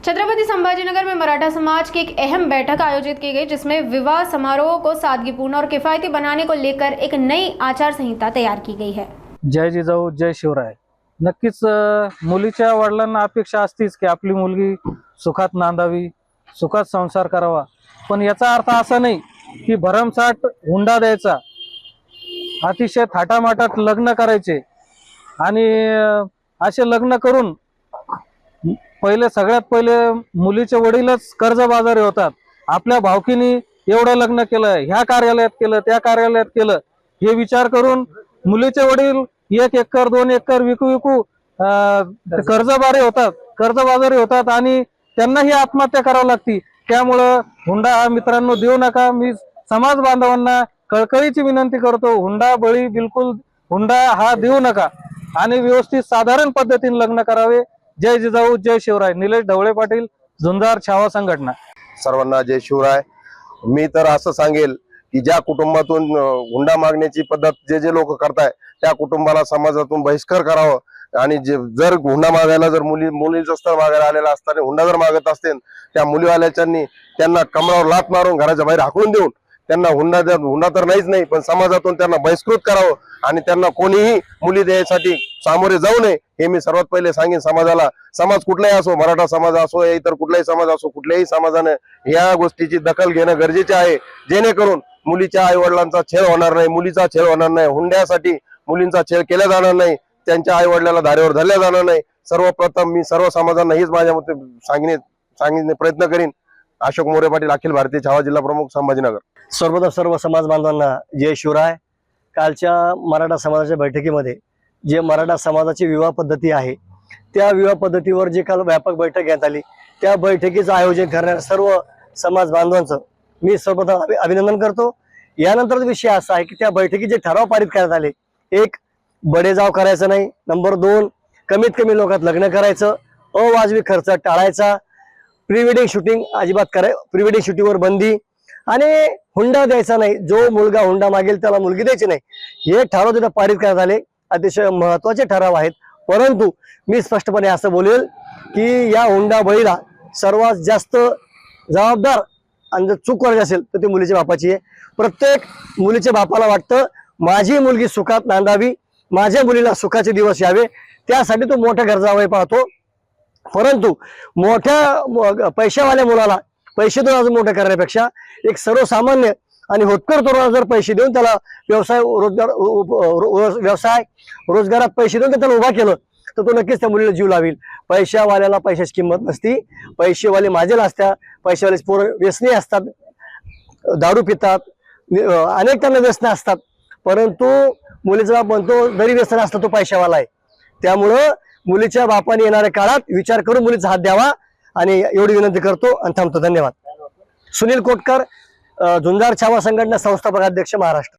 छत्रपति संभाजीनगर में मराठा समाज की एक अहम बैठक आयोजित की गई, जिसमें विवाह समारोह को सादगीपूर्ण और किफायती बनाने को लेकर एक नई आचार संहिता तैयार की गई है। जय जिजाऊ जय शिवराय। नक्कीच मुलीच्या वडिलांना अपेक्षा असतीच की आपली मुलगी सुखात नांदावी, सुखात संसार करावा, पण याचा अर्थ असा नाही की भरमसाठ हुंडा द्यायचा, अतिशय थाटामाटात लग्न करायचे आणि असे लग्न करून सगळ्यात पहिले मुलीचे वडीलच कर्जबाजारी होतात। आपल्या भावकीने एवढं लग्न केलं, ह्या कार्यालयात केलं, त्या कार्यालयात केलं, हे विचार करून मुलीचे वडील 1 एकर 2 एकर विकू कर्जबाजारी होतात आणि त्यांना ही आत्महत्या करावी लागती। त्यामुळे हुंडा हा मित्रांनो देऊ नका। मी समाज बांधवांना कळकळीची विनंती करतो, हुंडा हा देऊ नका आणि व्यवस्थित साधारण पद्धतीने लग्न करावे। जय जिजाऊ जय शिवराय। निलेश ढवळे पाटील, झुंजार छावा संघटना। सर्वांना जय शिवराय। मी तर असं सांगेल की ज्या कुटुंबातून हुंडा मागण्याची पद्धत जे लोक करताय त्या कुटुंबाला समाजातून बहिष्कार करावा आणि जर हुंडा मागायला जर मुलीचं स्थळ मागायला आलेला असताना हुंडा जर मागत असतील त्या मुलीवाल्याच्यांनी त्यांना कमरावर लाथ मारून घराच्या बाहेर हाकलून देऊन त्यांना हुंडा तर नाहीच नाही पण समाजातून त्यांना बहिष्कृत करावं आणि त्यांना कोणीही मुली द्यायसाठी सामोरे जाऊ नये हे मी सर्वात पहिले सांगेन समाजाला। समाज कुठलाही असो, मराठा समाज असो या इतर कुठलाही समाज असो, कुठल्याही समाजाने या गोष्टीची दखल घेणं गरजेचे आहे, जेणेकरून मुलीच्या आई वडिलांचा छळ होणार नाही, मुलीचा छळ होणार नाही, हुंड्यासाठी मुलींचा छळ केला जाणार नाही, त्यांच्या आई वडिलांना धारेवर धरल्या जाणार नाही। सर्वप्रथम मी सर्व समाजांना हीच माझ्या मते सांगण्याचा प्रयत्न करीन। अशोक मोरे पाटील, अखिल भारतीय छावा जिल्हा प्रमुख, संभाजीनगर। सर्वप्रथम सर्व समाज बांधवांना जय शिवराय। कालच्या मराठा समाजाच्या बैठकीमध्ये जे मराठा समाजाची विवाह पद्धती आहे त्या विवाह पद्धतीवर जे काल व्यापक बैठक घेण्यात आली त्या बैठकीचं आयोजन करणाऱ्या सर्व समाज बांधवांचं मी सर्वप्रथम अभिनंदन करतो। यानंतर विषय असा आहे की त्या बैठकीत जे ठराव पारित करण्यात आले, 1 बडेजाव करायचं नाही, नंबर 2 कमीत कमी लोकात लग्न करायचं, अवाजवी खर्च टाळायचा, प्री वेडिंग शूटिंग अजिबात प्री वेडिंग शूटिंगवर बंदी आणि हुंडा द्यायचा नाही, जो मुलगा हुंडा मागेल त्याला मुलगी द्यायची नाही, हे ठराव तिथे पारित करण्यात आले। अतिशय महत्वाचे ठराव आहेत। परंतु मी स्पष्टपणे असं बोलेल की या हुंडा बळीला सर्वात जास्त जबाबदार आणि जर चूक करायची असेल तर ती मुलीच्या बापाची आहे। प्रत्येक मुलीच्या बापाला वाटतं माझी मुलगी सुखात नांदावी, माझ्या मुलीला सुखाचे दिवस यावे, त्यासाठी तो मोठ्या घर जावई पाहतो। परंतु मोठ्या पैशावाल्या मुलाला पैसे देऊन अजून मोठं करण्यापेक्षा एक सर्वसामान्य आणि होतकर तरुणाला जर पैसे देऊन त्याला रोजगारात पैसे देऊन त्याला उभा केलं तर तो नक्कीच त्या मुलीला जीव लावेल। पैशावाल्याला पैशाची किंमत नसती, पैसेवाले माझेल असतात, पैसेवाले पोरं व्यसनी असतात, दारू पितात, अनेक त्यांना व्यसन असतात, परंतु मुलीचा बाप म्हणतो जरी व्यसन असतं तो पैशावाला आहे। त्यामुळं मुलीच्या बापाने येणाऱ्या काळात विचार करून मुलीचा हात द्यावा आणि एवढी विनंती करतो आणि थांबतो। धन्यवाद। सुनील कोटकर, झुंजार छावा संघटना, संस्थापक अध्यक्ष, महाराष्ट्र।